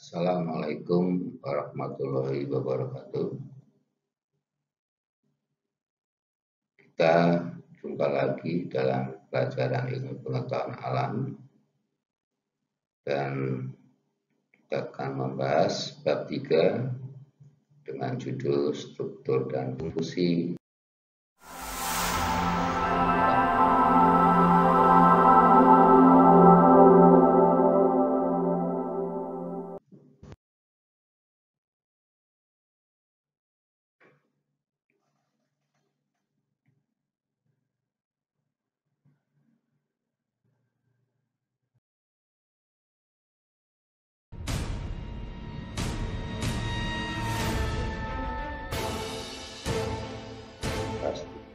Assalamualaikum warahmatullahi wabarakatuh. Kita jumpa lagi dalam pelajaran ilmu pengetahuan alam dan kita akan membahas bab 3 dengan judul struktur dan fungsi.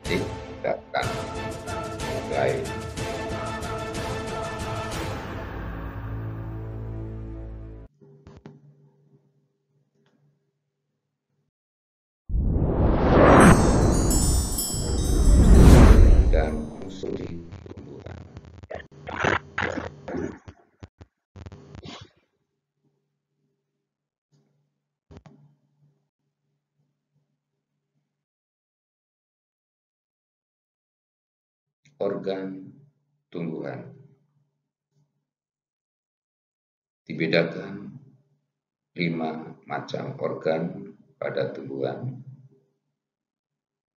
Kita akan mulai. Dan fungsi tumbuhan. Organ tumbuhan dibedakan 5 macam organ pada tumbuhan,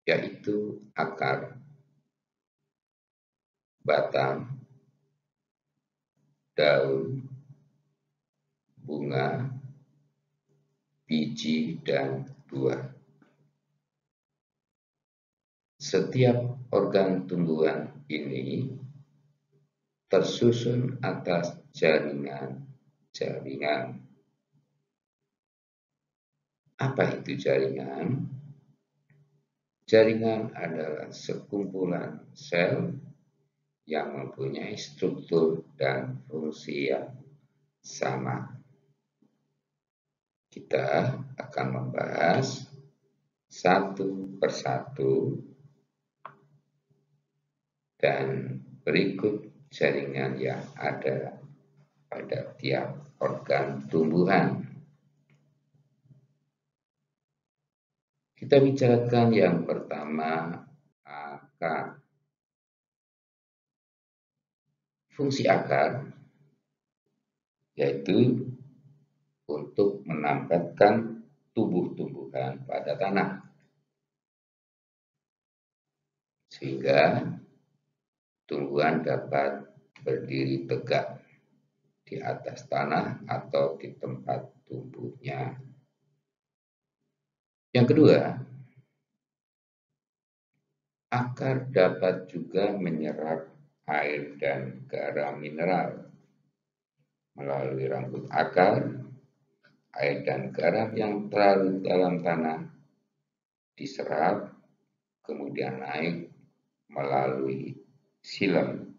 yaitu akar, batang, daun, bunga, biji, dan buah. Setiap organ tumbuhan ini tersusun atas jaringan. Apa itu jaringan? Jaringan adalah sekumpulan sel yang mempunyai struktur dan fungsi yang sama. Kita akan membahas satu persatu dan berikut jaringan yang ada pada tiap organ tumbuhan. Kita bicarakan yang pertama, akar. Fungsi akar yaitu untuk menempatkan tumbuh-tumbuhan pada tanah, sehingga tumbuhan dapat berdiri tegak di atas tanah atau di tempat tumbuhnya. Yang kedua, akar dapat juga menyerap air dan garam mineral. Melalui rambut akar, air dan garam yang terlarut dalam tanah diserap, kemudian naik melalui silem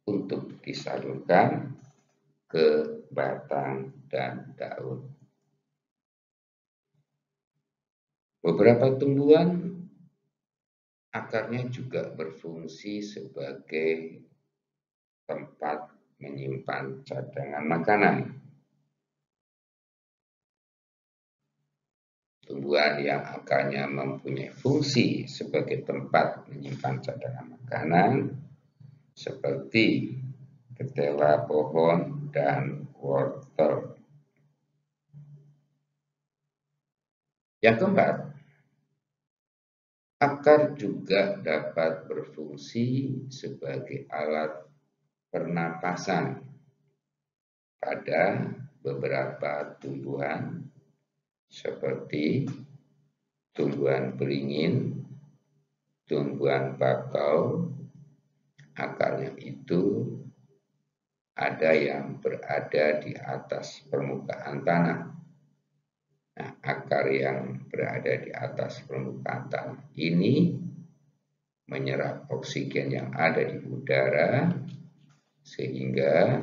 untuk disalurkan ke batang dan daun. Beberapa tumbuhan akarnya juga berfungsi sebagai tempat menyimpan cadangan makanan. Tumbuhan yang akarnya mempunyai fungsi sebagai tempat menyimpan cadangan makanan seperti ketela pohon dan wortel. Yang keempat, akar juga dapat berfungsi sebagai alat pernapasan pada beberapa tumbuhan seperti tumbuhan beringin, tumbuhan bakau. Akarnya itu ada yang berada di atas permukaan tanah. Nah, akar yang berada di atas permukaan tanah ini menyerap oksigen yang ada di udara, sehingga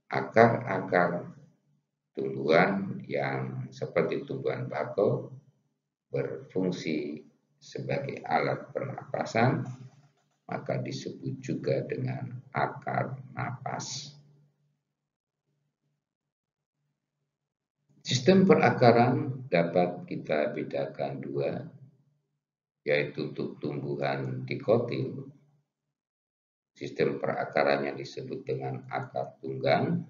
akar-akar tumbuhan yang seperti tumbuhan bakau berfungsi sebagai alat pernapasan, maka disebut juga dengan akar napas. Sistem perakaran dapat kita bedakan dua, yaitu untuk tumbuhan dikotil. Sistem perakarannya disebut dengan akar tunggang,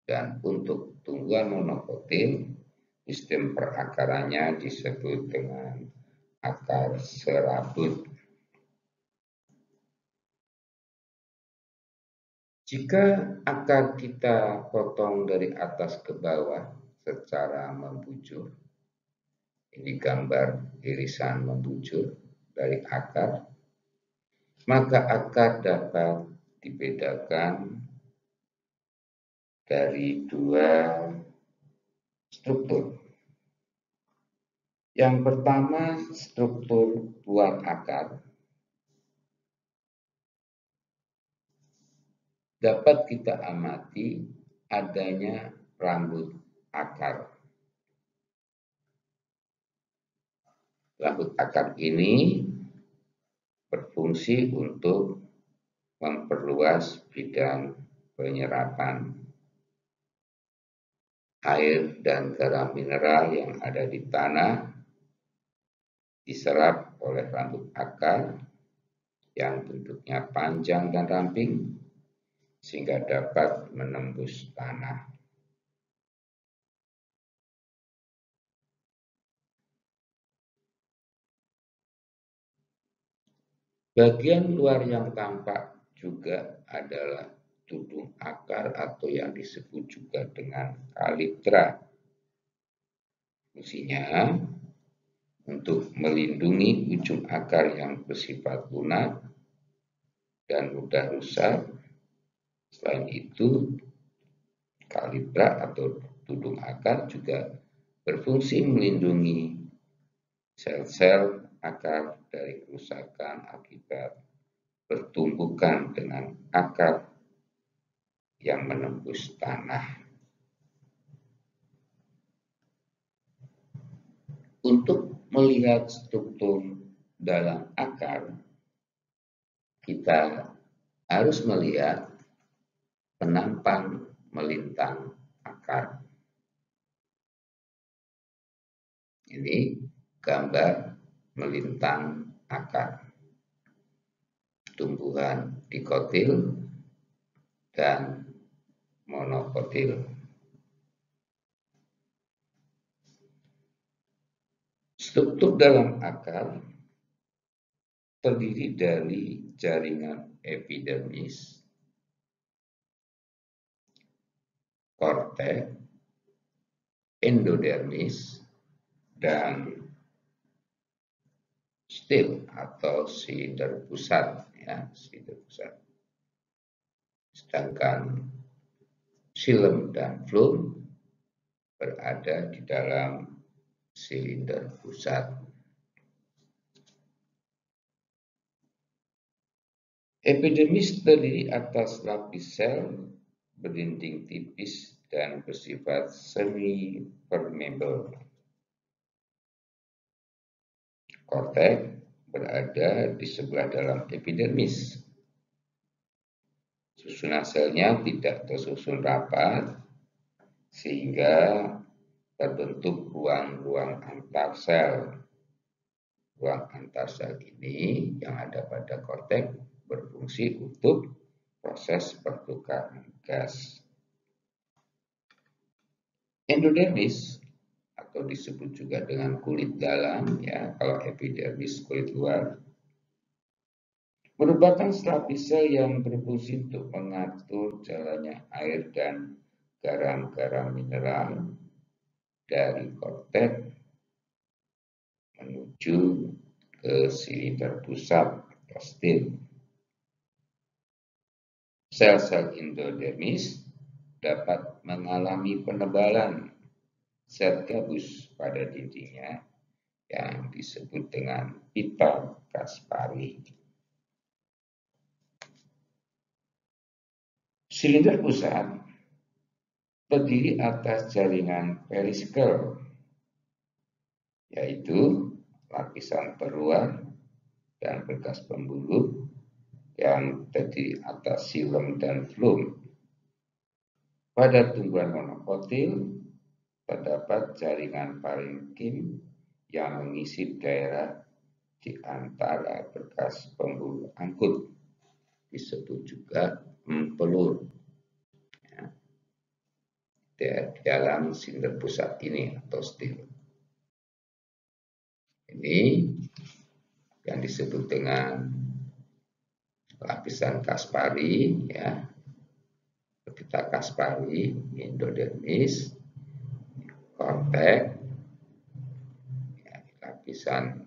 dan untuk tumbuhan monokotil, sistem perakarannya disebut dengan akar serabut. Jika akar kita potong dari atas ke bawah secara membujur, ini gambar irisan membujur dari akar, maka akar dapat dibedakan dari dua struktur. Yang pertama, struktur luar akar dapat kita amati adanya rambut akar. Rambut akar ini berfungsi untuk memperluas bidang penyerapan air dan garam mineral yang ada di tanah, diserap oleh rambut akar yang bentuknya panjang dan ramping sehingga dapat menembus tanah. Bagian luar yang tampak juga adalah tudung akar atau yang disebut juga dengan kalitra. Fungsinya untuk melindungi ujung akar yang bersifat lunak dan mudah rusak. Selain itu, kalitra atau tudung akar juga berfungsi melindungi sel-sel akar dari kerusakan akibat pertumbukan dengan akar yang menembus tanah. Untuk melihat struktur dalam akar, kita harus melihat penampang melintang akar. Ini gambar melintang akar tumbuhan dikotil dan monokotil. Struktur dalam akar terdiri dari jaringan epidermis, korteks, endodermis, dan stil atau silinder pusat, silinder pusat. Sedangkan xilem dan flum berada di dalam silinder pusat. Epidermis terdiri atas lapis sel berdinding tipis dan bersifat semi permeable. Korteks berada di sebelah dalam epidermis. Susunan selnya tidak tersusun rapat sehingga terbentuk ruang-ruang antar sel. Ruang antar sel ini yang ada pada korteks berfungsi untuk proses pertukaran gas. Endodermis atau disebut juga dengan kulit dalam, kalau epidermis kulit luar, merupakan lapis sel yang berfungsi untuk mengatur jalannya air dan garam-garam mineral dari korteks menuju ke silinder pusat atau stil. Sel-sel endodermis dapat mengalami penebalan zat gabus pada dindingnya yang disebut dengan pita Kaspari. Silinder pusat terdiri atas jaringan periskel, yaitu lapisan terluar dan bekas pembuluh yang terdiri atas xilem dan flum. Pada tumbuhan monokotil, terdapat jaringan parenkim yang mengisi daerah di antara bekas pembuluh angkut, disebut juga empelur. Ya, di dalam sinder pusat ini atau stil. Ini yang disebut dengan lapisan Kaspari, ya, pita Kaspari, endodermis, korteks, ya, lapisan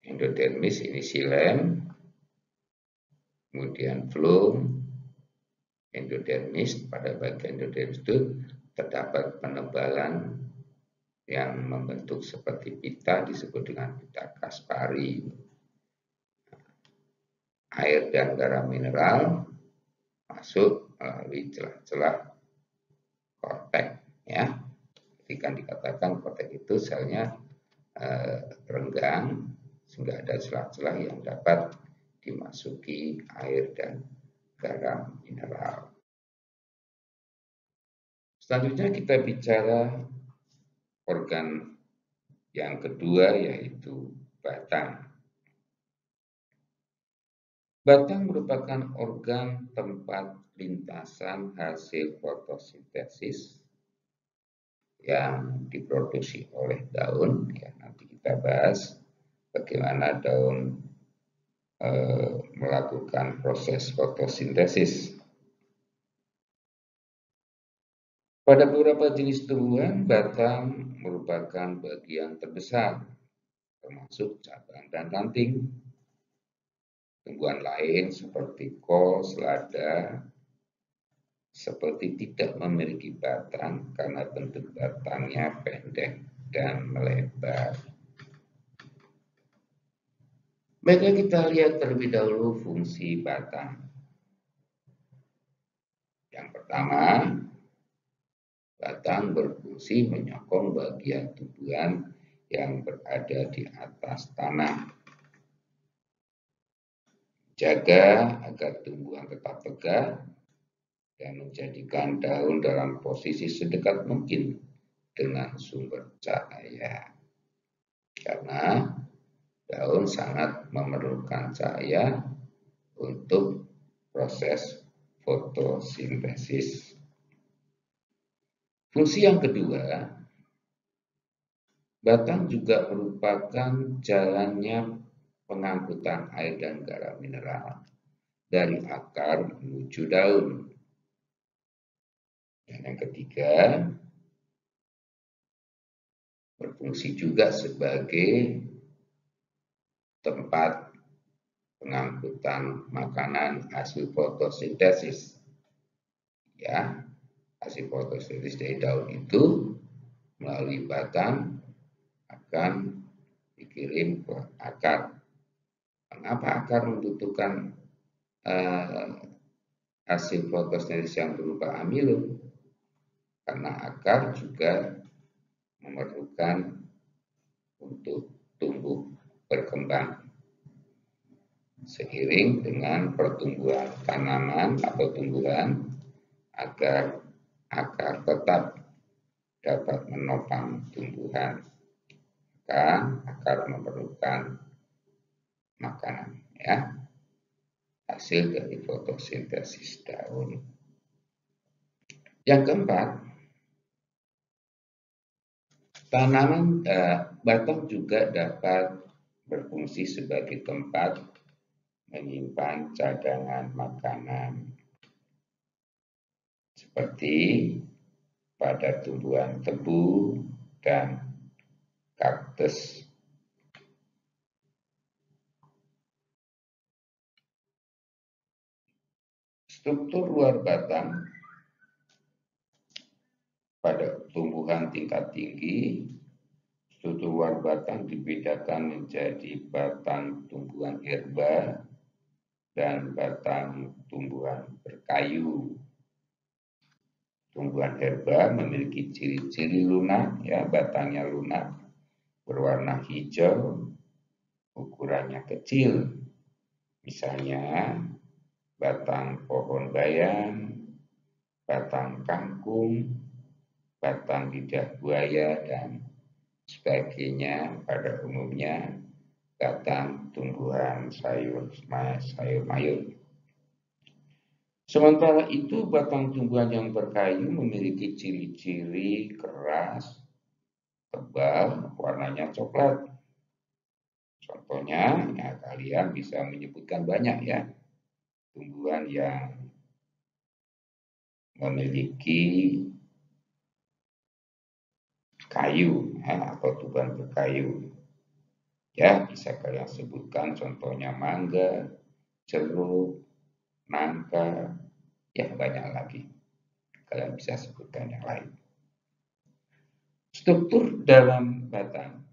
endodermis ini xilem, kemudian flum, endodermis. Pada bagian endodermis itu terdapat penebalan yang membentuk seperti pita, disebut dengan pita Kaspari. Air dan garam mineral masuk melalui celah-celah korteks, ya. Jadi kan dikatakan korteks itu selnya renggang sehingga ada celah-celah yang dapat dimasuki air dan garam mineral. Selanjutnya kita bicara organ yang kedua, yaitu batang. Batang merupakan organ tempat lintasan hasil fotosintesis yang diproduksi oleh daun. Ya, nanti kita bahas bagaimana daun melakukan proses fotosintesis. Pada beberapa jenis tumbuhan, batang merupakan bagian terbesar, termasuk cabang dan ranting. Tumbuhan lain seperti kol, selada, seperti tidak memiliki batang karena bentuk batangnya pendek dan melebar. Baiklah, kita lihat terlebih dahulu fungsi batang. Yang pertama, batang berfungsi menyokong bagian tumbuhan yang berada di atas tanah. Jaga agar tumbuhan tetap tegak dan menjadikan daun dalam posisi sedekat mungkin dengan sumber cahaya. Karena daun sangat memerlukan cahaya untuk proses fotosintesis. Fungsi yang kedua, batang juga merupakan jalannya pengangkutan air dan garam mineral dari akar menuju daun. Dan yang ketiga, berfungsi juga sebagai tempat pengangkutan makanan hasil fotosintesis. Ya, hasil fotosintesis dari daun itu melalui batang akan dikirim ke akar. Kenapa akar membutuhkan hasil fotosintesis yang berupa amilum? Karena akar juga memerlukan untuk tumbuh berkembang. Seiring dengan pertumbuhan tanaman atau tumbuhan, agar akar tetap dapat menopang tumbuhan, maka akar memerlukan makanan, ya, hasil dari fotosintesis daun. Yang keempat, batang juga dapat berfungsi sebagai tempat menyimpan cadangan makanan, seperti pada tumbuhan tebu dan kaktus. Struktur luar batang pada tumbuhan tingkat tinggi, struktur luar batang dibedakan menjadi batang tumbuhan herba dan batang tumbuhan berkayu. Tumbuhan herba memiliki ciri-ciri lunak, ya, batangnya lunak, berwarna hijau, ukurannya kecil. Misalnya batang pohon bayam, batang kangkung, batang lidah buaya, dan sebagainya. Pada umumnya batang tumbuhan sayur mayur. Sementara itu, batang tumbuhan yang berkayu memiliki ciri-ciri keras, tebal, warnanya coklat. Contohnya, ya kalian bisa menyebutkan banyak ya, tumbuhan yang memiliki kayu ya, atau tumbuhan berkayu. Ya, bisa kalian sebutkan contohnya mangga, jeruk, nangka, ya banyak lagi. Kalian bisa sebutkan yang lain. Struktur dalam batang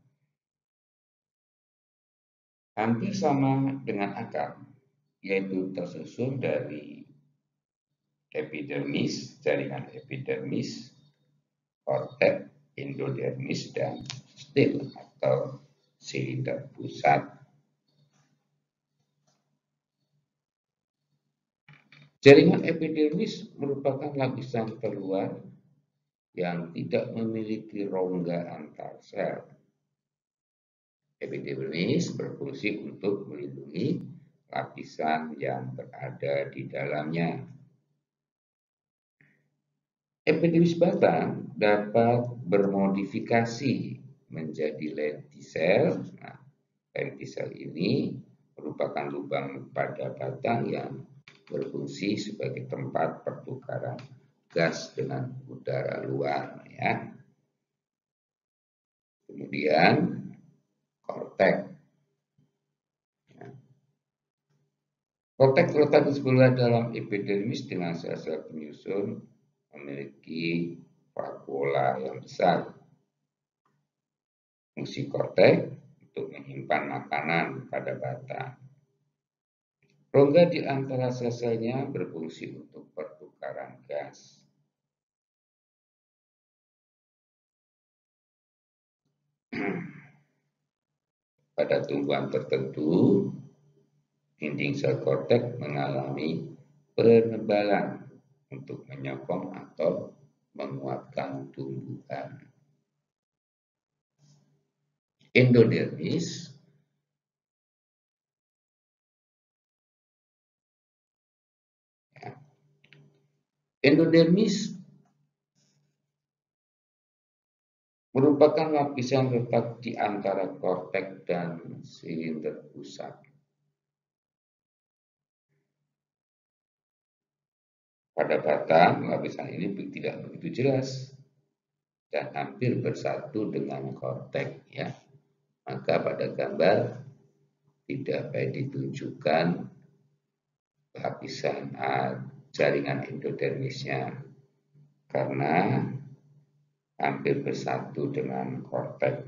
hampir sama dengan akar, yaitu tersusun dari epidermis, jaringan epidermis, korteks, endodermis, dan stil atau silinder pusat. Jaringan epidermis merupakan lapisan terluar yang tidak memiliki rongga antar sel. Epidermis berfungsi untuk melindungi lapisan yang berada di dalamnya. Epidermis batang dapat bermodifikasi menjadi lentisel. Nah, lentisel ini merupakan lubang pada batang yang berfungsi sebagai tempat pertukaran gas dengan udara luar ya. Kemudian korteks. Korteks terletak di sebelah dalam epidermis dengan sel-sel penyusun memiliki vakuola yang besar. Fungsi korteks untuk menyimpan makanan pada batang. Rongga di antara sel-selnya berfungsi untuk pertukaran gas. Pada tumbuhan tertentu, dinding sel korteks mengalami penebalan untuk menyokong atau menguatkan tumbuhan. Endodermis Endodermis merupakan lapisan letak di antara korteks dan silinder pusat. Pada batang, lapisan ini tidak begitu jelas dan hampir bersatu dengan korteks ya. Maka pada gambar tidak baik ditunjukkan lapisan jaringan endodermisnya karena hampir bersatu dengan korteks.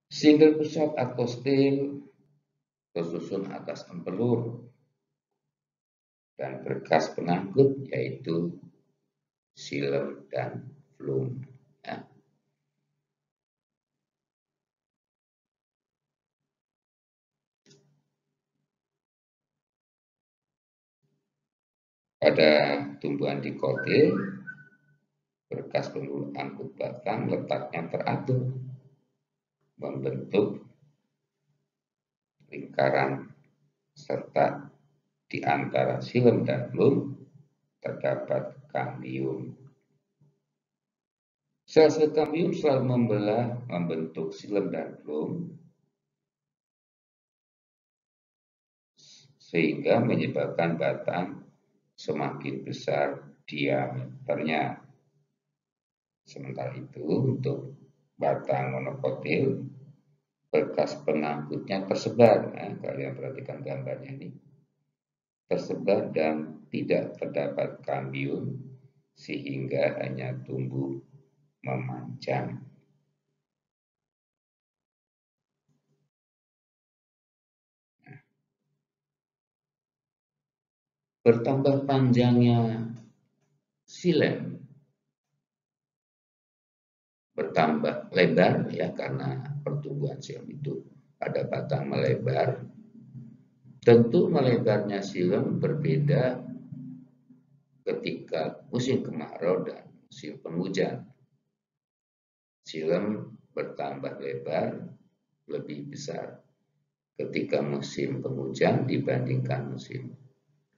Silinder pusat atau stil tersusun atas empelur dan berkas pengangkut yaitu xilem dan flum. Ya. Pada tumbuhan dikotil, berkas pengangkut batang letaknya teratur, membentuk lingkaran serta di antara xilem dan flum terdapat kambium. Sel-sel kambium selalu membentuk xilem dan flum sehingga menyebabkan batang semakin besar diameternya. Sementara itu untuk batang monokotil berkas pengangkutnya tersebar. Nah, kalian perhatikan gambarnya ini. Tersebar dan tidak terdapat kambium sehingga hanya tumbuh memanjang. Nah, bertambah panjangnya xilem, bertambah lebar ya karena pertumbuhan xilem itu pada batang melebar. Tentu melebarnya xilem berbeda ketika musim kemarau dan musim penghujan. Silem bertambah lebar lebih besar ketika musim penghujan dibandingkan musim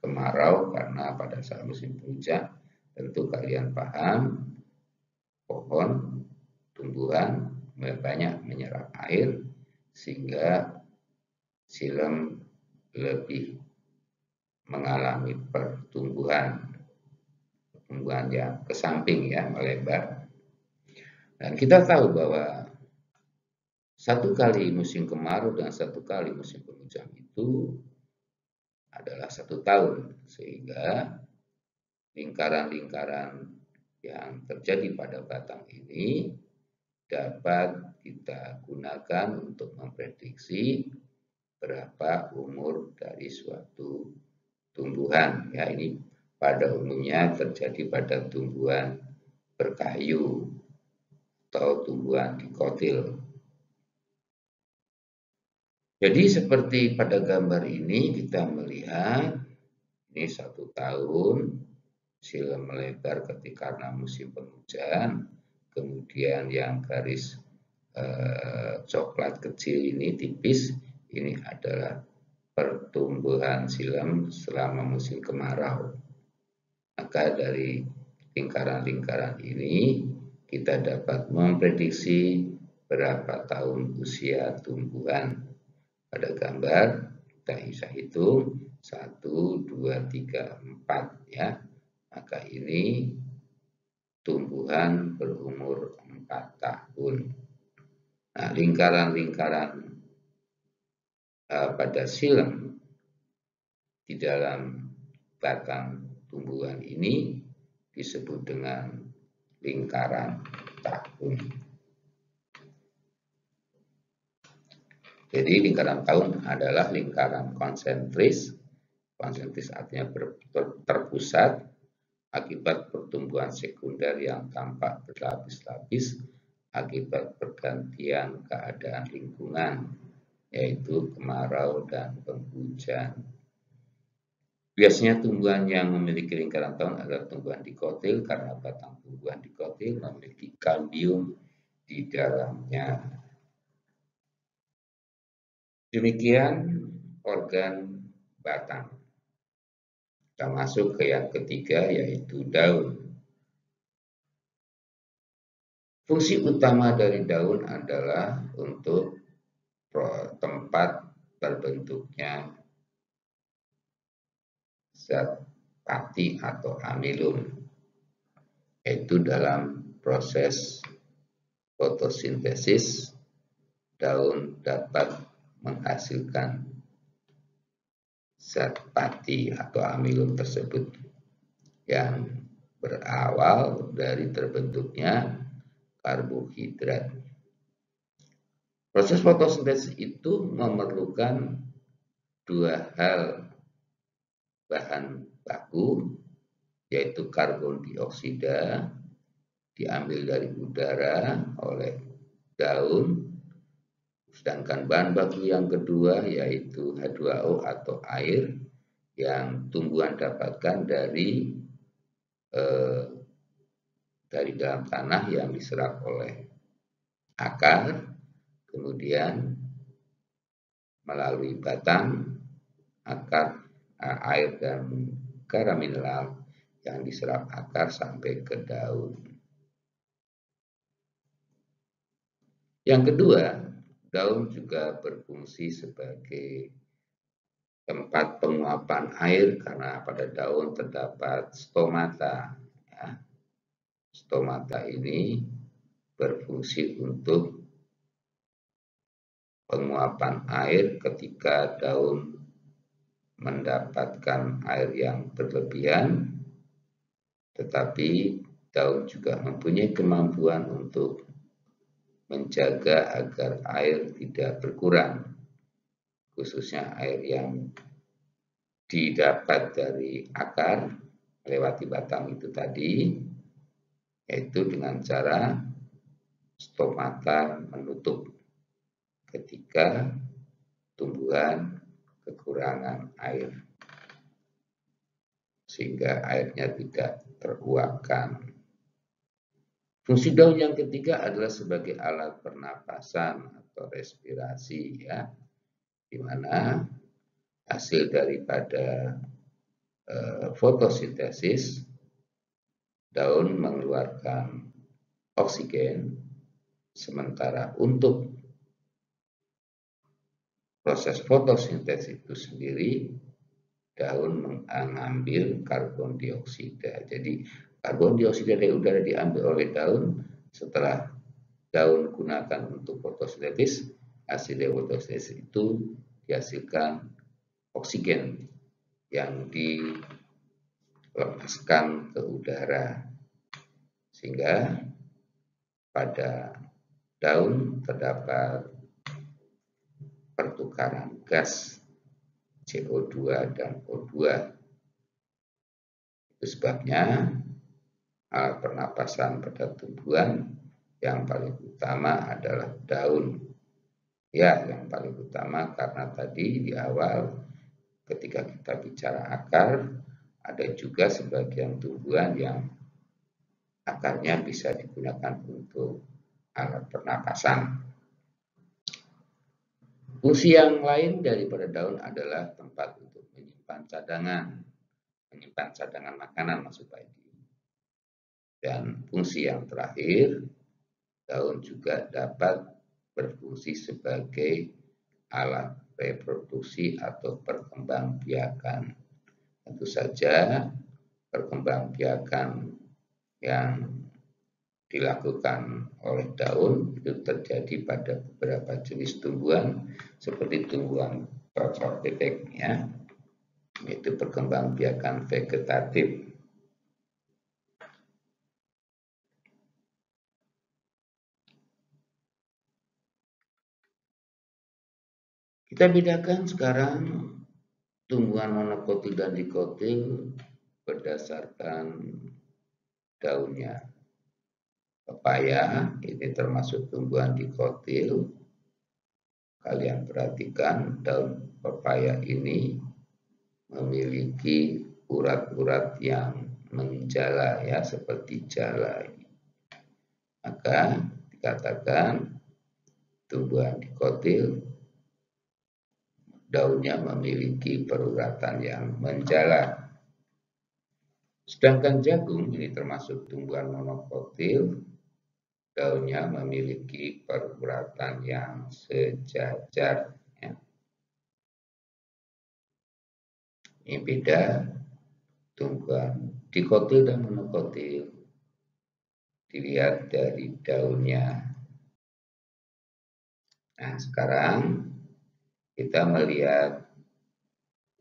kemarau, karena pada saat musim penghujan tentu kalian paham pohon tumbuhan banyak menyerap air sehingga silem lebih mengalami pertumbuhan yang ke samping ya, melebar. Dan kita tahu bahwa satu kali musim kemarau dan satu kali musim penghujan itu adalah 1 tahun, sehingga lingkaran-lingkaran yang terjadi pada batang ini dapat kita gunakan untuk memprediksi berapa umur dari suatu tumbuhan. Ya, ini pada umumnya terjadi pada tumbuhan berkayu atau tumbuhan dikotil. Jadi seperti pada gambar ini kita melihat ini 1 tahun silem melebar ketika karena musim penghujan, kemudian yang garis coklat kecil ini tipis, ini adalah pertumbuhan silem selama musim kemarau. Maka dari lingkaran-lingkaran ini kita dapat memprediksi berapa tahun usia tumbuhan. Pada gambar kita bisa hitung 1, 2, 3, 4 ya. Maka ini tumbuhan berumur 4 tahun. Nah, lingkaran-lingkaran pada silem di dalam batang tumbuhan ini disebut dengan lingkaran tahun. Jadi lingkaran tahun adalah lingkaran konsentris. Konsentris artinya terpusat akibat pertumbuhan sekunder yang tampak berlapis-lapis akibat pergantian keadaan lingkungan, yaitu kemarau dan penghujan. Biasanya tumbuhan yang memiliki lingkaran tahun adalah tumbuhan dikotil karena batang tumbuhan dikotil memiliki kambium di dalamnya. Demikian organ batang. Kita masuk ke yang ketiga, yaitu daun. Fungsi utama dari daun adalah untuk tempat terbentuknya zat pati atau amilum, yaitu dalam proses fotosintesis daun dapat menghasilkan zat pati atau amilum tersebut yang berawal dari terbentuknya karbohidrat. Proses fotosintesis itu memerlukan 2 hal bahan baku, yaitu karbon dioksida diambil dari udara oleh daun. Sedangkan bahan baku yang kedua yaitu H2O atau air yang tumbuhan dapatkan dari dalam tanah yang diserap oleh akar, kemudian melalui batang, akar, air dan garam mineral yang diserap akar sampai ke daun. Yang kedua, daun juga berfungsi sebagai tempat penguapan air karena pada daun terdapat stomata. Ya. Stomata ini berfungsi untuk penguapan air ketika daun mendapatkan air yang berlebihan, tetapi daun juga mempunyai kemampuan untuk menjaga agar air tidak berkurang, khususnya air yang didapat dari akar melewati batang itu tadi, yaitu dengan cara stomata menutup ketika tumbuhan kekurangan air, sehingga airnya tidak teruapkan. Fungsi daun yang ketiga adalah sebagai alat pernapasan atau respirasi, ya, di mana hasil daripada fotosintesis, daun mengeluarkan oksigen, sementara untuk proses fotosintesis itu sendiri, daun mengambil karbon dioksida. Jadi karbon dioksida dari udara diambil oleh daun, setelah daun gunakan untuk fotosintesis, hasil dari fotosintesis itu dihasilkan oksigen yang dilepaskan ke udara, sehingga pada daun terdapat pertukaran gas CO2 dan O2. Itu sebabnya alat pernapasan pada tumbuhan yang paling utama adalah daun. Ya, yang paling utama karena tadi di awal ketika kita bicara akar, ada juga sebagian tumbuhan yang akarnya bisa digunakan untuk alat pernapasan. Fungsi yang lain daripada daun adalah tempat untuk menyimpan cadangan makanan maksud Pak Edi. Dan fungsi yang terakhir, daun juga dapat berfungsi sebagai alat reproduksi atau perkembangbiakan. Tentu saja perkembangbiakan yang dilakukan oleh daun itu terjadi pada beberapa jenis tumbuhan seperti tumbuhan cocok bebek, ya, yaitu perkembangbiakan vegetatif. Kita bedakan sekarang tumbuhan monokotil dan dikotil berdasarkan daunnya. Pepaya ini termasuk tumbuhan dikotil. Kalian perhatikan daun pepaya ini memiliki urat-urat yang menjala, ya, seperti jala. Maka dikatakan tumbuhan dikotil daunnya memiliki peruratan yang menjala. Sedangkan jagung ini termasuk tumbuhan monokotil, daunnya memiliki peruratan yang sejajar. Ya. Ini beda tumbuhan dikotil dan monokotil. Dilihat dari daunnya. Nah, sekarang kita melihat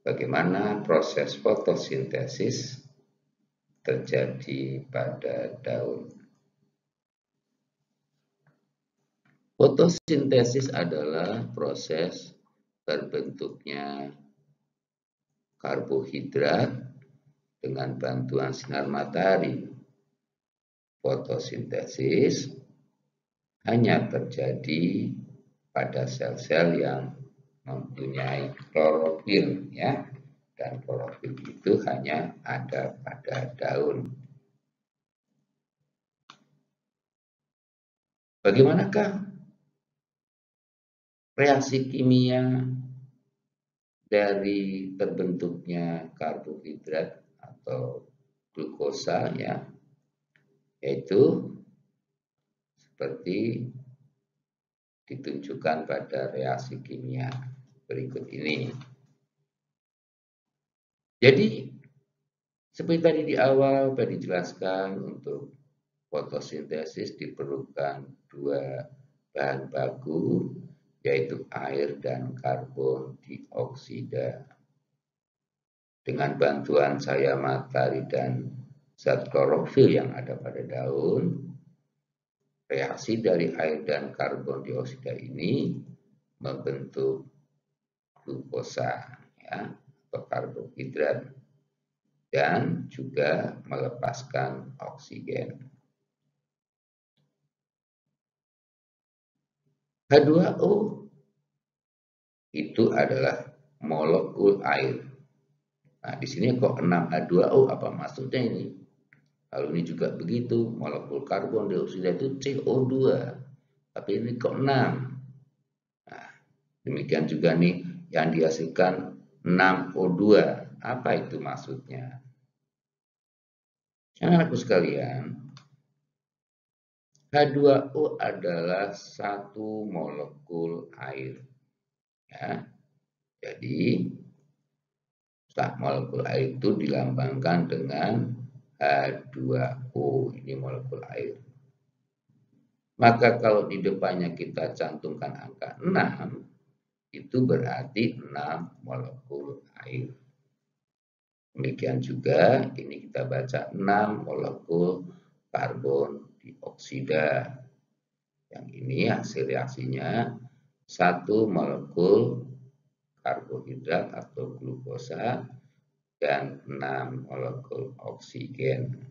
bagaimana proses fotosintesis terjadi pada daun. Fotosintesis adalah proses terbentuknya karbohidrat dengan bantuan sinar matahari. Fotosintesis hanya terjadi pada sel-sel yang mempunyai klorofil, ya, dan klorofil itu hanya ada pada daun. Bagaimanakah reaksi kimia dari terbentuknya karbohidrat atau glukosa, ya, yaitu seperti ditunjukkan pada reaksi kimia berikut ini. Jadi seperti tadi di awal tadi dijelaskan, untuk fotosintesis diperlukan dua bahan baku, yaitu air dan karbon dioksida. Dengan bantuan cahaya matahari dan zat klorofil yang ada pada daun, reaksi dari air dan karbon dioksida ini membentuk glukosa, ya, atau karbohidrat, dan juga melepaskan oksigen. H2O itu adalah molekul air. Nah, di sini kok 6H2O, apa maksudnya ini? Lalu ini juga begitu, molekul karbon dioksida itu CO2, tapi ini kok 6. Nah, demikian juga nih yang dihasilkan 6O2. Apa itu maksudnya? Anak-anakku sekalian, H2O adalah satu molekul air. Ya. Jadi, molekul air itu dilambangkan dengan H2O. Ini molekul air. Maka kalau di depannya kita cantumkan angka 6, itu berarti 6 molekul air. Demikian juga ini kita baca 6 molekul karbon dioksida. Yang ini hasil reaksinya 1 molekul karbohidrat atau glukosa dan 6 molekul oksigen.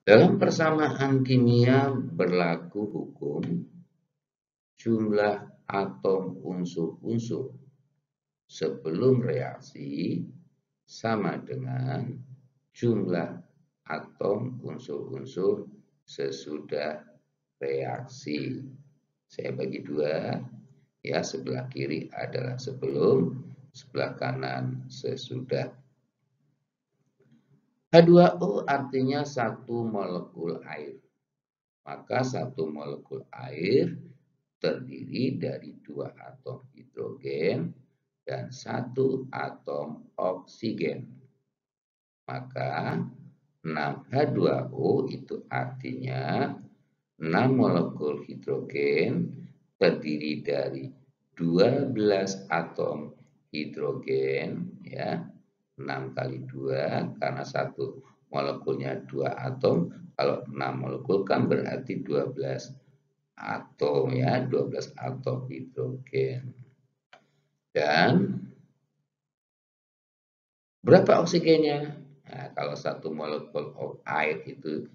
Dalam persamaan kimia berlaku hukum jumlah atom unsur-unsur sebelum reaksi sama dengan jumlah atom unsur-unsur sesudah reaksi. Saya bagi dua, ya, sebelah kiri adalah sebelum, sebelah kanan sesudah. H2O artinya satu molekul air. Maka satu molekul air terdiri dari 2 atom hidrogen dan 1 atom oksigen. Maka 6H2O itu artinya 6 molekul hidrogen terdiri dari 12 atom hidrogen, ya. 6 kali 2 karena satu molekulnya 2 atom, kalau 6 molekul kan berarti 12 atom, ya, 12 atom hidrogen. Dan berapa oksigennya? Nah, kalau satu molekul air itu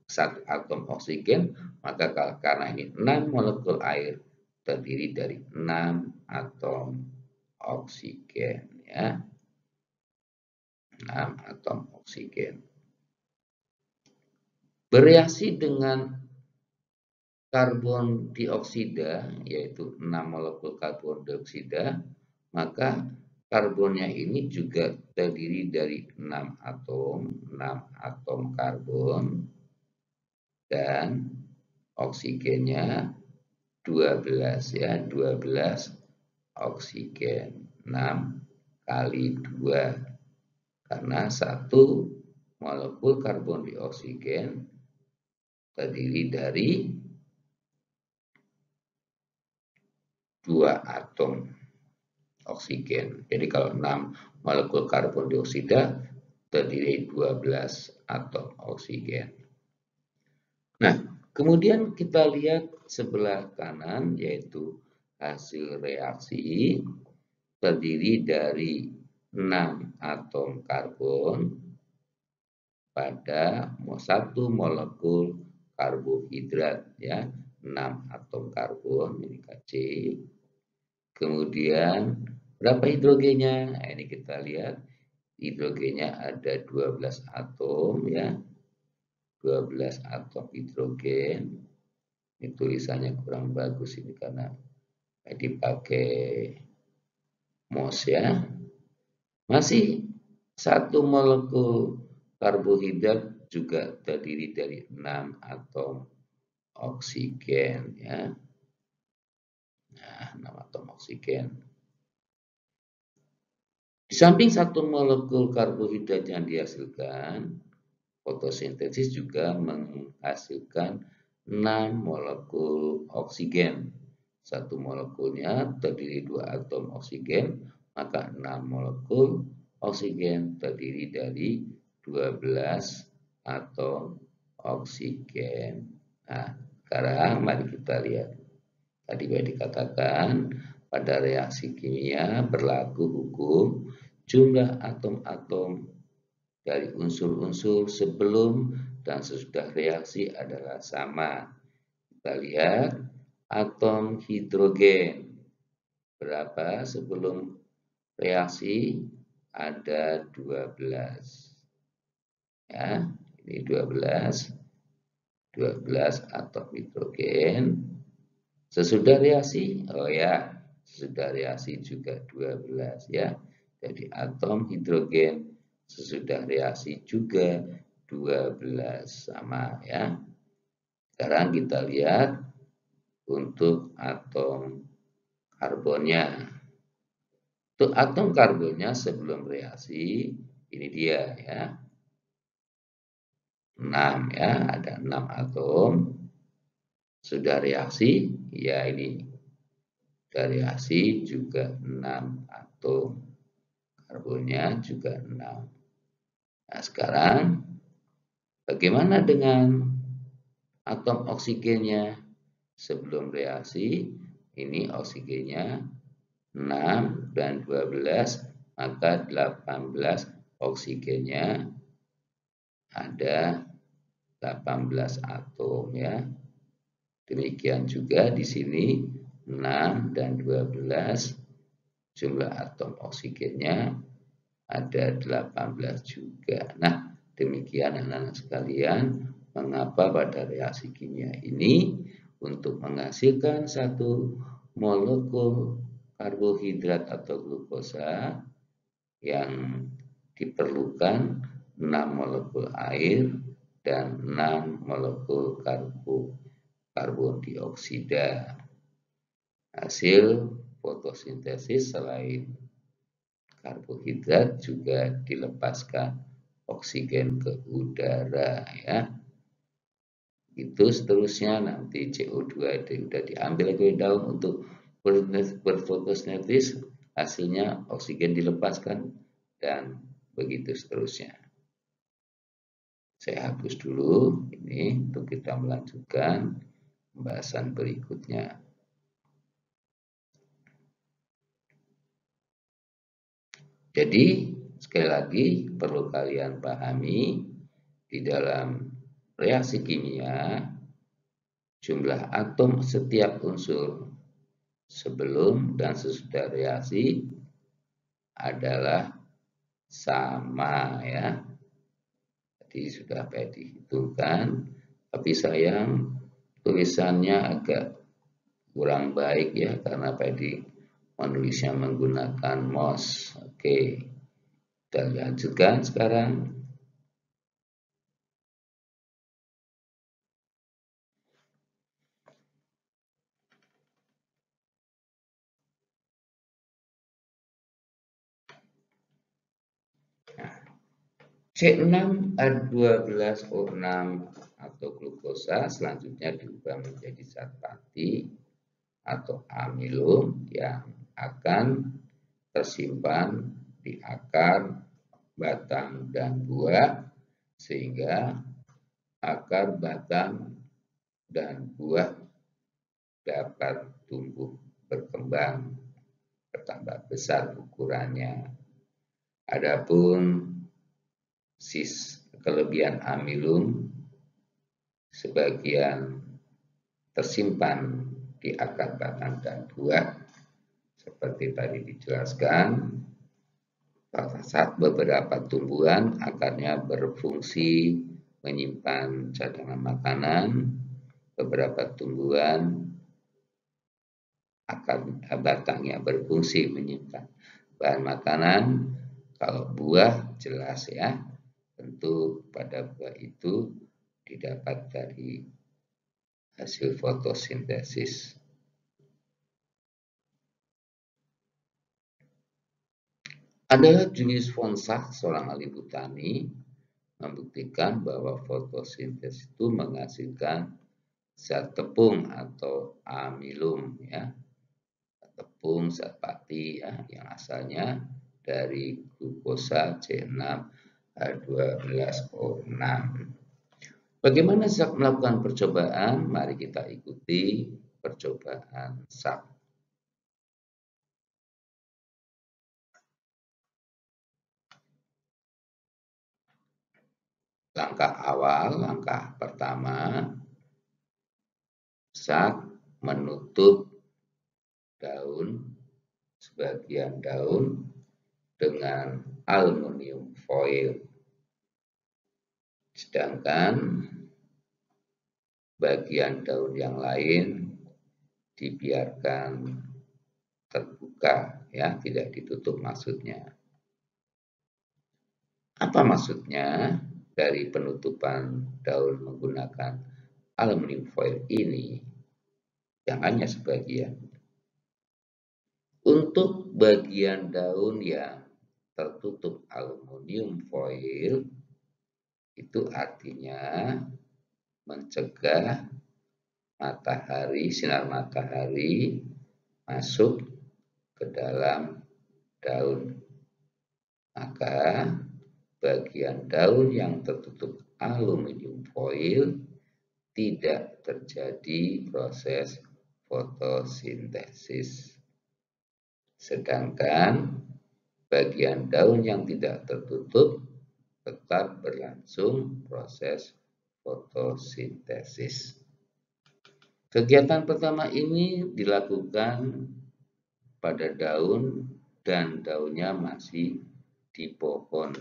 satu atom oksigen, maka karena ini 6 molekul air terdiri dari 6 atom oksigen, ya. 6 atom oksigen. Bereaksi dengan karbon dioksida, yaitu 6 molekul karbon dioksida, maka karbonnya ini juga terdiri dari 6 atom karbon, dan oksigennya 12, ya, 12 oksigen, 6 kali 2. Karena satu molekul karbon dioksigen terdiri dari 2 atom oksigen. Jadi kalau 6 molekul karbon dioksida terdiri 12 atom oksigen. Nah, kemudian kita lihat sebelah kanan, yaitu hasil reaksi terdiri dari 6 atom karbon pada satu molekul karbohidrat, ya, 6 atom karbon, ini Kc. Kemudian berapa hidrogennya? Nah, ini kita lihat hidrogennya ada 12 atom, ya. 12 atom hidrogen. Ini tulisannya kurang bagus ini karena dipakai mouse, ya. Masih satu molekul karbohidrat juga terdiri dari 6 atom oksigen, ya. Nah, 6 atom oksigen. Di samping satu molekul karbohidrat yang dihasilkan, fotosintesis juga menghasilkan 6 molekul oksigen. Satu molekulnya terdiri 2 atom oksigen, maka 6 molekul oksigen terdiri dari 12 atom oksigen. Nah, sekarang mari kita lihat. Tadi sudah dikatakan pada reaksi kimia berlaku hukum jumlah atom-atom dari unsur-unsur sebelum dan sesudah reaksi adalah sama. Kita lihat atom hidrogen. Berapa sebelum reaksi? Ada 12. Ya, ini 12 atom hidrogen. Sesudah reaksi, oh ya, sesudah reaksi juga 12 ya. Jadi atom hidrogen sesudah reaksi juga 12 sama ya. Sekarang kita lihat untuk atom karbonnya. Untuk atom karbonnya sebelum reaksi, ini dia ya. 6 ya, ada 6 atom. Sudah reaksi, ya ini. Sudah reaksi juga 6 atom. Karbonnya juga 6. Nah, sekarang bagaimana dengan atom oksigennya? Sebelum reaksi, ini oksigennya 6 dan 12, maka 18 oksigennya ada 18 atom ya. Demikian juga di sini 6 dan 12 jumlah atom oksigennya ada 18 juga. Nah, demikian anak-anak sekalian, mengapa pada reaksi kimia ini untuk menghasilkan satu molekul karbohidrat atau glukosa yang diperlukan 6 molekul air dan 6 molekul karbon dioksida. Hasil fotosintesis selain karbohidrat juga dilepaskan oksigen ke udara ya. Itu seterusnya nanti CO2 itu sudah diambil oleh daun untuk berfotosintesis, hasilnya oksigen dilepaskan dan begitu seterusnya. Saya hapus dulu ini untuk kita melanjutkan pembahasan berikutnya. Jadi sekali lagi perlu kalian pahami di dalam reaksi kimia jumlah atom setiap unsur sebelum dan sesudah reaksi adalah sama ya. Jadi sudah dihitungkan, tapi sayang tulisannya agak kurang baik ya karena menulisnya menggunakan mouse. Oke, kita lanjutkan sekarang. C6H12O6 atau glukosa selanjutnya diubah menjadi zat pati atau amilum yang akan tersimpan di akar, batang, dan buah sehingga akar, batang, dan buah dapat tumbuh berkembang bertambah besar ukurannya. Adapun kelebihan amilum sebagian tersimpan di akar, batang, dan buah seperti tadi dijelaskan. Pada saat beberapa tumbuhan akarnya berfungsi menyimpan cadangan makanan, beberapa tumbuhan akar batangnya berfungsi menyimpan bahan makanan. Kalau buah jelas ya, tentu pada buah itu didapat dari hasil fotosintesis. Adalah Julius von Sach, seorang ahli botani, membuktikan bahwa fotosintesis itu menghasilkan zat tepung atau amilum ya. Tepung zat pati ya, yang asalnya dari glukosa C6H12O6. Bagaimana Sach melakukan percobaan? Mari kita ikuti percobaan Sach. Langkah pertama, Sach menutup sebagian daun dengan aluminium foil. Sedangkan bagian daun yang lain dibiarkan terbuka, ya, tidak ditutup maksudnya. Apa maksudnya dari penutupan daun menggunakan aluminium foil ini? Yang hanya sebagian. Untuk bagian daun yang tertutup aluminium foil, itu artinya mencegah sinar matahari masuk ke dalam daun. Maka bagian daun yang tertutup aluminium foil tidak terjadi proses fotosintesis. Sedangkan bagian daun yang tidak tertutup tetap berlangsung proses fotosintesis. Kegiatan pertama ini dilakukan pada daun dan daunnya masih di pohon.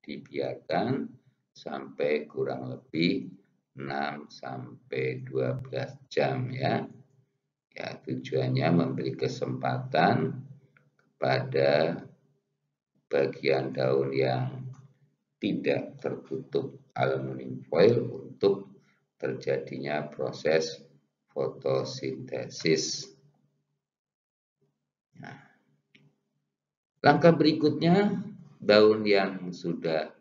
Dibiarkan sampai kurang lebih 6 sampai 12 jam, ya. Ya, tujuannya memberi kesempatan kepada bagian daun yang tidak tertutup aluminium foil untuk terjadinya proses fotosintesis. Nah, langkah berikutnya, daun yang sudah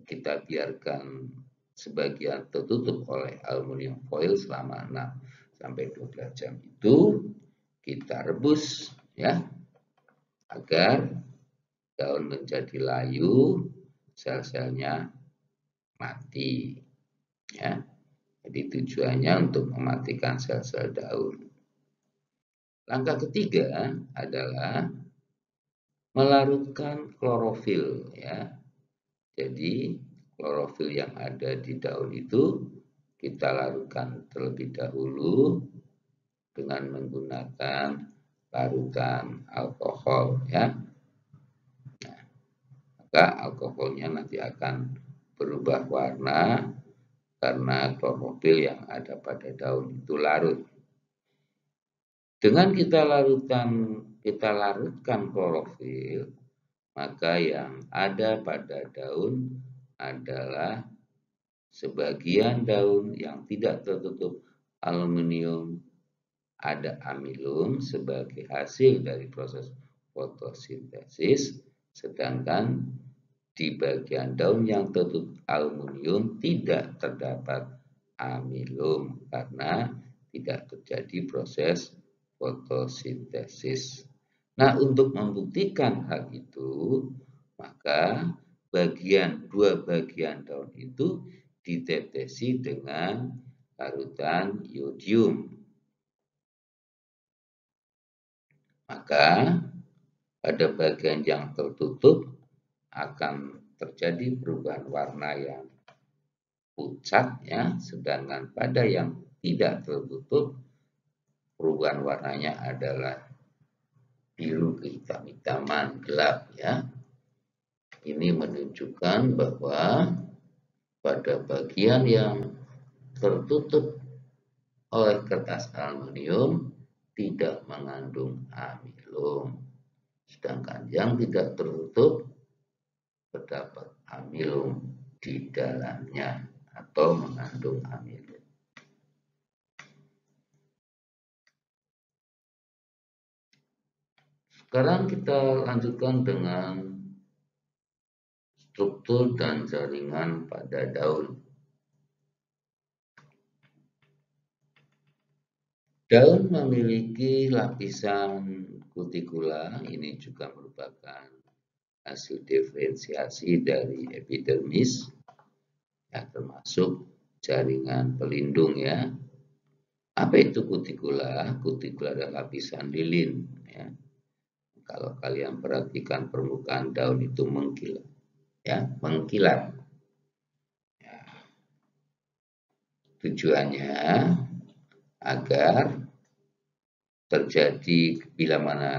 kita biarkan sebagian tertutup oleh aluminium foil selama 6 sampai 12 jam itu kita rebus, ya, agar daun menjadi layu, sel-selnya mati, ya. Jadi tujuannya untuk mematikan sel-sel daun. Langkah ketiga adalah melarutkan klorofil, ya. Jadi klorofil yang ada di daun itu kita larutkan terlebih dahulu dengan menggunakan larutan alkohol, ya. Nah, maka alkoholnya nanti akan berubah warna karena klorofil yang ada pada daun itu larut. Dengan kita larutkan klorofil, maka yang ada pada daun adalah sebagian daun yang tidak tertutup aluminium, ada amilum sebagai hasil dari proses fotosintesis, sedangkan di bagian daun yang tertutup aluminium tidak terdapat amilum karena tidak terjadi proses fotosintesis. Nah, untuk membuktikan hal itu, maka dua bagian daun itu ditetesi dengan larutan iodium. Maka pada bagian yang tertutup akan terjadi perubahan warna yang pucat, ya, sedangkan pada yang tidak tertutup perubahan warnanya adalah biru kehitam-hitaman gelap, ya. Ini menunjukkan bahwa pada bagian yang tertutup oleh kertas aluminium tidak mengandung amilum, sedangkan yang tidak tertutup terdapat amilum di dalamnya atau mengandung amilum. Sekarang kita lanjutkan dengan struktur dan jaringan pada daun. Daun memiliki lapisan kutikula, ini juga merupakan hasil diferensiasi dari epidermis, ya, termasuk jaringan pelindung, ya. Apa itu kutikula? Kutikula adalah lapisan lilin, ya. Kalau kalian perhatikan permukaan daun itu mengkilat, ya, mengkilat. Ya. Tujuannya agar terjadi bila mana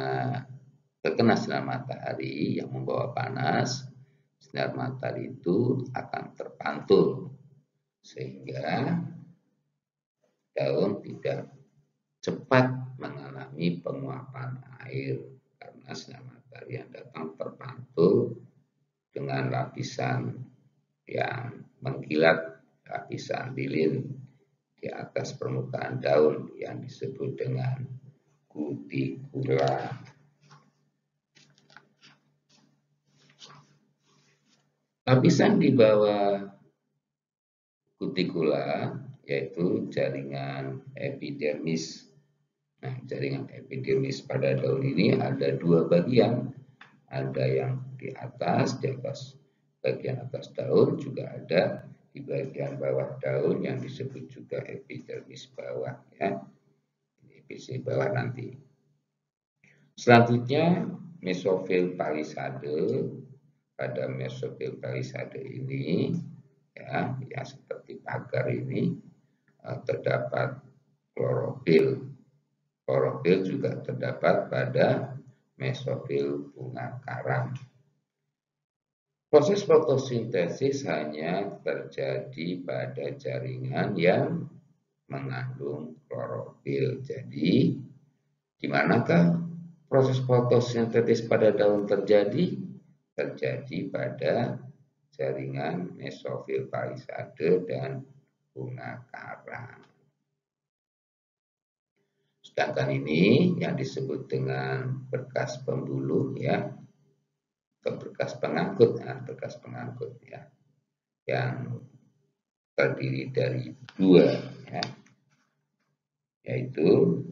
terkena sinar matahari yang membawa panas, sinar matahari itu akan terpantul sehingga daun tidak cepat mengalami penguapan air karena sinar matahari yang datang terpantul dengan lapisan yang mengkilat, lapisan lilin di atas permukaan daun yang disebut dengan kutikula. Lapisan di bawah kutikula yaitu jaringan epidermis. Nah, jaringan epidermis pada daun ini ada dua bagian. Ada yang di atas bagian atas daun, juga ada di bagian bawah daun yang disebut juga epidermis bawah, ya. Epidermis bawah nanti. Selanjutnya mesofil palisade. Pada mesofil palisade ini, ya, yang seperti pagar ini terdapat klorofil. Klorofil juga terdapat pada mesofil bunga karang. Proses fotosintesis hanya terjadi pada jaringan yang mengandung klorofil. Jadi, di manakah proses fotosintesis pada daun terjadi? Terjadi pada jaringan mesofil palisade dan bunga karang. Sedangkan ini yang disebut dengan berkas pembuluh, ya, atau berkas pengangkut, ya, yang terdiri dari dua, ya, yaitu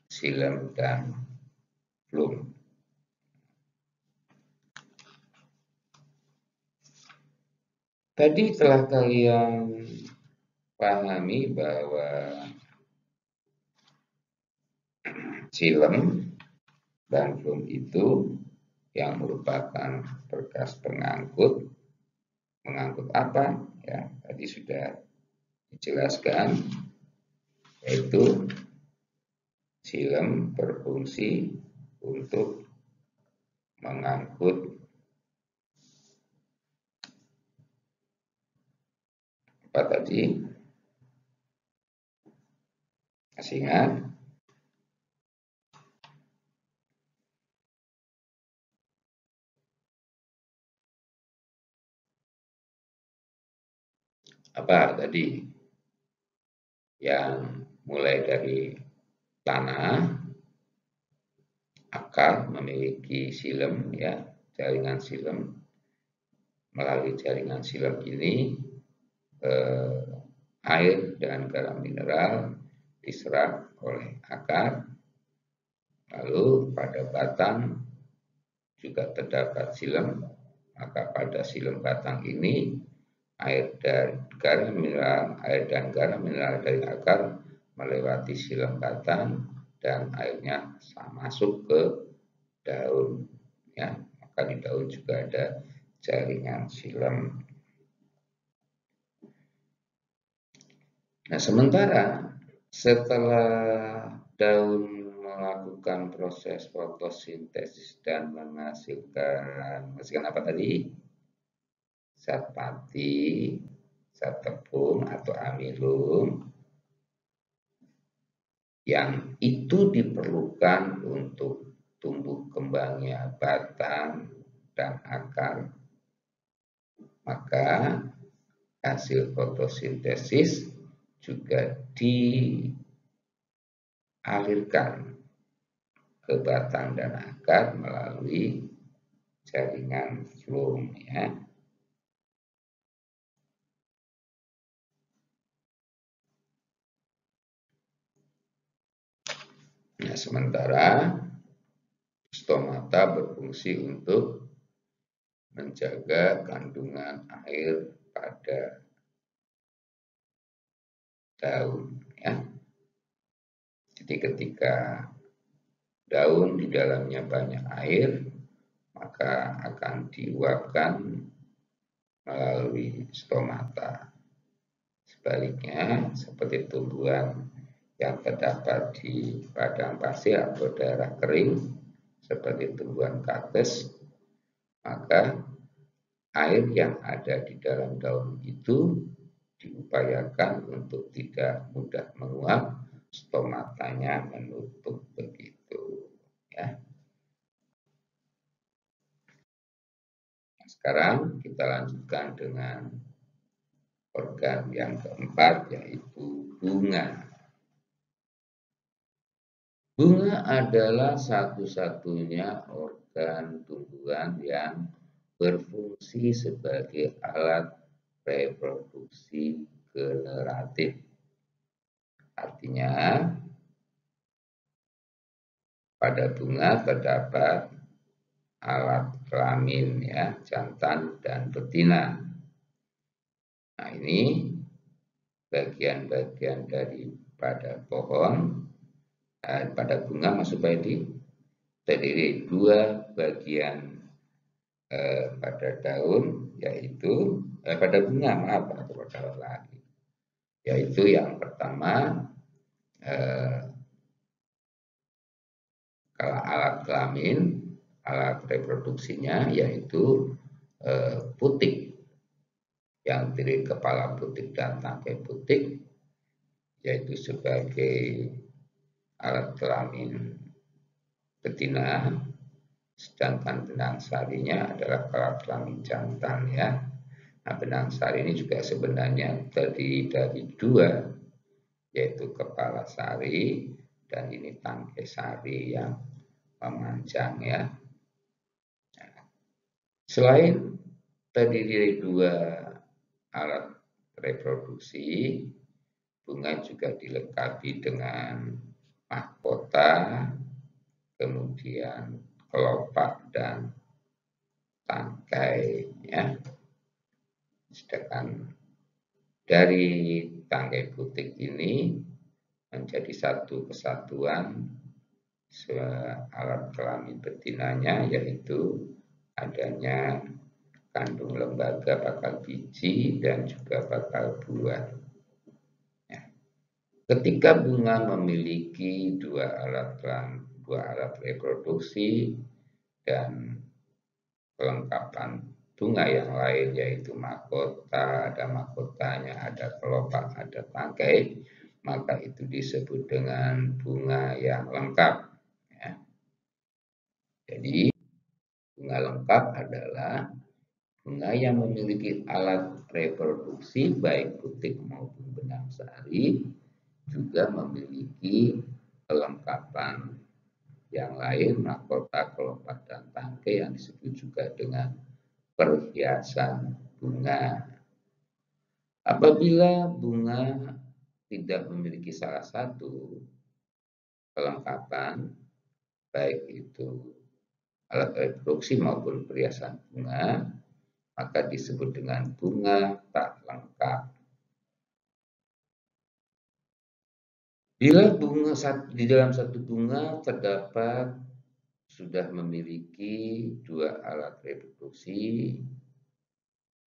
xilem dan flum. Tadi telah kalian pahami bahwa xilem dan flum itu yang merupakan berkas pengangkut. Mengangkut apa? Ya, tadi sudah dijelaskan, yaitu xilem berfungsi untuk mengangkut apa tadi? Masih ingat? Apa tadi? Yang mulai dari tanah, akar memiliki xilem, ya, jaringan xilem. Melalui jaringan xilem ini air dan garam mineral diserap oleh akar. Lalu pada batang juga terdapat xilem, maka pada xilem batang ini air dan garam mineral dari akar melewati xilem batang dan airnya masuk ke daun, ya. Maka di daun juga ada jaringan xilem. Nah, sementara setelah daun melakukan proses fotosintesis dan menghasilkan apa tadi? Zat pati, zat tepung atau amilum, yang itu diperlukan untuk tumbuh kembangnya batang dan akar. Maka hasil fotosintesis juga dialirkan ke batang dan akar melalui jaringan flum, ya. Nah, sementara stomata berfungsi untuk menjaga kandungan air pada daun, ya. Jadi ketika daun di dalamnya banyak air, maka akan diuapkan melalui stomata. Sebaliknya, seperti tumbuhan yang terdapat di padang pasir atau daerah kering, seperti tumbuhan kaktus, maka air yang ada di dalam daun itu diupayakan untuk tidak mudah menguap, stomatanya menutup begitu ya. Sekarang kita lanjutkan dengan organ yang keempat, yaitu bunga. Bunga adalah satu-satunya organ tumbuhan yang berfungsi sebagai alat reproduksi generatif. Artinya, pada bunga terdapat alat kelamin ya, jantan dan betina. Nah, ini bagian-bagian daripada pohon, pada bunga maksud Pak Edi, terdiri dua bagian pada daun, yaitu pada bunga, maaf atau pada lagi, yaitu yang pertama kalau alat kelamin, alat reproduksinya yaitu putik, yang terdiri kepala putik dan tangkai putik, yaitu sebagai alat kelamin betina, sedangkan benang sarinya adalah alat kelamin jantan ya. Nah, benang sari ini juga sebenarnya terdiri dari dua, yaitu kepala sari dan ini tangkai sari yang memanjang ya. Selain terdiri dari dua alat reproduksi, bunga juga dilengkapi dengan mahkota, kemudian kelopak dan tangkai ya. Sedangkan dari tangkai putik ini menjadi satu kesatuan alat kelamin betinanya, yaitu adanya kandung lembaga bakal biji dan juga bakal buah. Ya. Ketika bunga memiliki dua alat reproduksi dan kelengkapan bunga yang lain, yaitu mahkota, ada mahkotanya, ada kelopak, ada tangkai, maka itu disebut dengan bunga yang lengkap. Ya. Jadi bunga lengkap adalah bunga yang memiliki alat reproduksi baik putik maupun benang sari, juga memiliki kelengkapan yang lain, mahkota, kelopak, dan tangkai yang disebut juga dengan perhiasan bunga. Apabila bunga tidak memiliki salah satu kelengkapan, baik itu alat reproduksi maupun perhiasan bunga, maka disebut dengan bunga tak lengkap. Bila bunga di dalam satu bunga terdapat sudah memiliki dua alat reproduksi,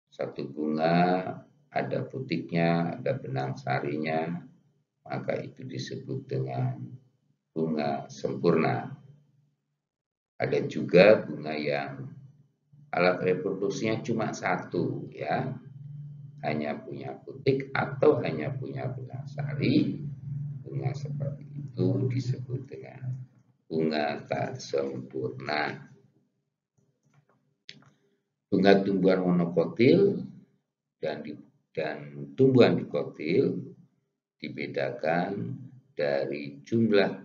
satu bunga ada putiknya, ada benang sarinya, maka itu disebut dengan bunga sempurna. Ada juga bunga yang alat reproduksinya cuma satu ya, hanya punya putik atau hanya punya benang sari. Bunga seperti itu disebut dengan bunga tak sempurna. Bunga tumbuhan monokotil dan tumbuhan dikotil dibedakan dari jumlah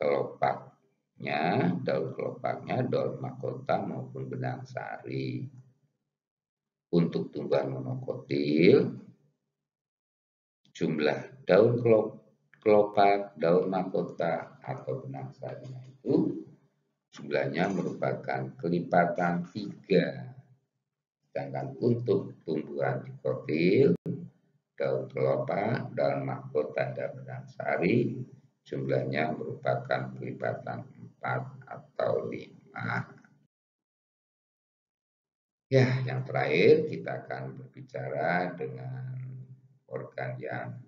kelopaknya, daun kelopaknya, daun mahkota maupun benang sari. Untuk tumbuhan monokotil, jumlah daun kelopak, daun mahkota atau benang sarinya itu jumlahnya merupakan kelipatan 3. Sedangkan untuk tumbuhan dikotil, daun kelopak, daun mahkota, dan benang sari jumlahnya merupakan kelipatan 4 atau 5. Ya, yang terakhir kita akan berbicara dengan organ yang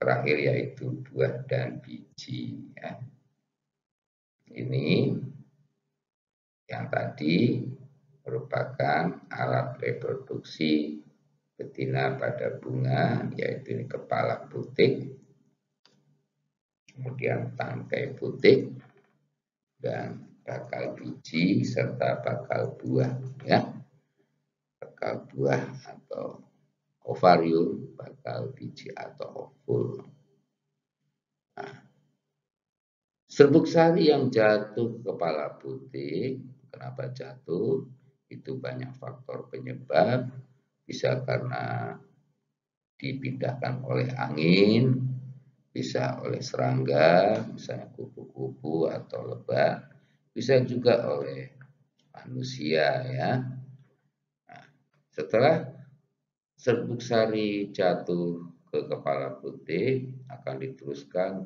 terakhir, yaitu buah dan biji. Ya. Ini yang tadi merupakan alat reproduksi betina pada bunga, yaitu ini kepala putik, kemudian tangkai putik, dan bakal biji serta bakal buah, ya. Bakal buah atau ovarium, bakal biji atau ovul. Nah, serbuk sari yang jatuh ke kepala putik, kenapa jatuh? Itu banyak faktor penyebab, bisa karena dipindahkan oleh angin, bisa oleh serangga, misalnya kupu-kupu atau lebah, bisa juga oleh manusia, ya. Nah, setelah serbuk sari jatuh ke kepala putik, akan diteruskan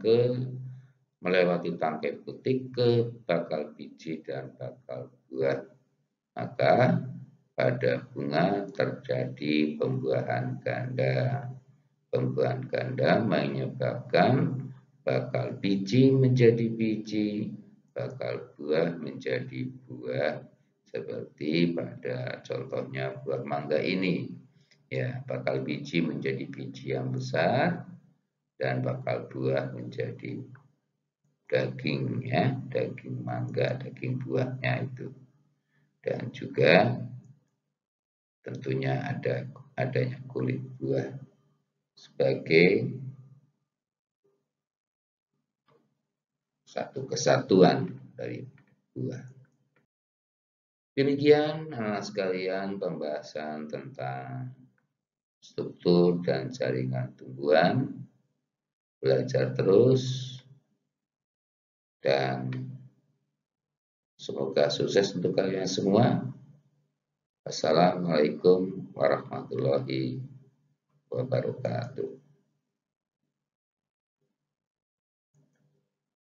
melewati tangkai putik ke bakal biji dan bakal buah. Maka pada bunga terjadi pembuahan ganda. Pembuahan ganda menyebabkan bakal biji menjadi biji, bakal buah menjadi buah, seperti pada contohnya buah mangga ini. Ya, bakal biji menjadi biji yang besar dan bakal buah menjadi daging, ya, daging mangga, daging buahnya itu. Dan juga tentunya adanya kulit buah sebagai satu kesatuan dari buah. Demikian anak sekalian pembahasan tentang struktur dan jaringan tumbuhan. Belajar terus dan semoga sukses untuk kalian semua. Assalamualaikum warahmatullahi wabarakatuh.